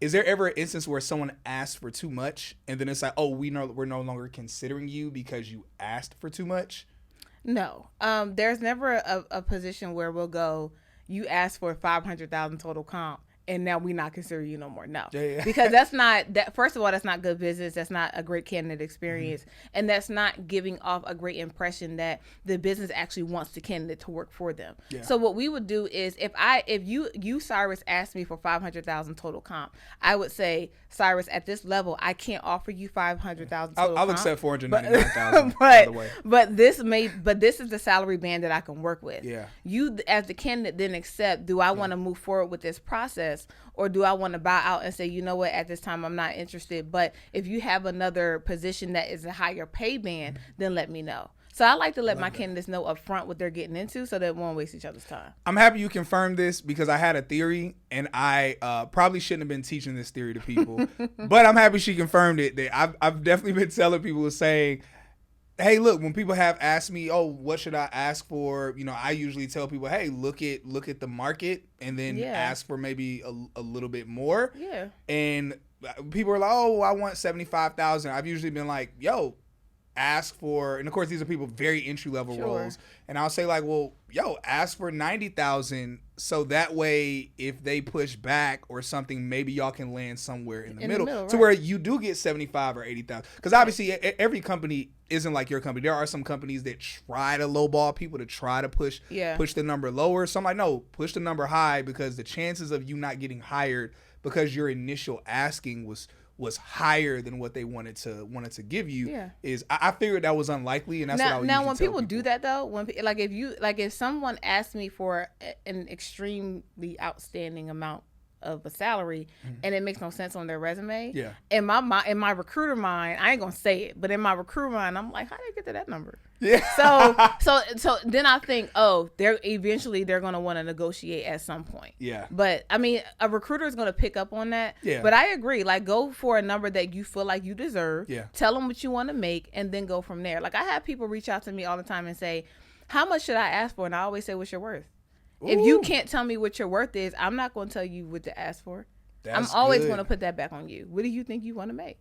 Is there ever an instance where someone asked for too much and then it's like, oh, we're no longer considering you because you asked for too much? No. There's never a position where we'll go, you asked for 500,000 total comp and now we not consider you no more. No. Yeah, yeah. Because that's not that first of all, that's not good business. That's not a great candidate experience. And that's not giving off a great impression that the business actually wants the candidate to work for them. Yeah. So what we would do is if you Cyrus asked me for 500,000 total comp, I would say, Cyrus, at this level, I can't offer you 500,000 total I'll comp. accept 499,000 by the way. But this is the salary band that I can work with. Yeah. You as the candidate then accept, do I want to move forward with this process, or do I want to bow out and say, you know what, at this time I'm not interested, but if you have another position that is a higher pay band, then let me know. So I like to let my candidates know up front what they're getting into so they won't waste each other's time. I'm happy you confirmed this because I had a theory and I probably shouldn't have been teaching this theory to people, but I'm happy she confirmed it. That I've definitely been telling people, saying, hey, look, when people have asked me, oh, what should I ask for? I usually tell people, hey, look at the market and then ask for maybe a little bit more. Yeah. And people are like, oh, I want 75,000. I've usually been like, yo, ask for, and of course these are people very entry level roles, and I'll say like, well, yo, ask for 90,000, so that way if they push back or something, maybe y'all can land somewhere in the middle to right, where you do get 75 or 80,000. Because obviously every company isn't like your company. There are some companies that try to lowball people, to try to push the number lower. So I'm like, no, push the number high, because the chances of you not getting hired because your initial asking was higher than what they wanted to give you is, I figured that was unlikely, and that's what I would now usually when tell people do that though, when if someone asks me for an extremely outstanding amount of a salary and it makes no sense on their resume, in my recruiter mind, I ain't gonna say it, but in my recruiter mind, I'm like, how did they get to that number? So then I think, oh, they're gonna want to negotiate at some point. But I mean, a recruiter is gonna pick up on that. But I agree, like, go for a number that you feel like you deserve. Tell them what you want to make, and then go from there. Like, I have people reach out to me all the time and say, how much should I ask for? And I always say, what's your worth? Ooh. If you can't tell me what your worth is, I'm not going to tell you what to ask for. I'm always going to put that back on you. What do you think you want to make?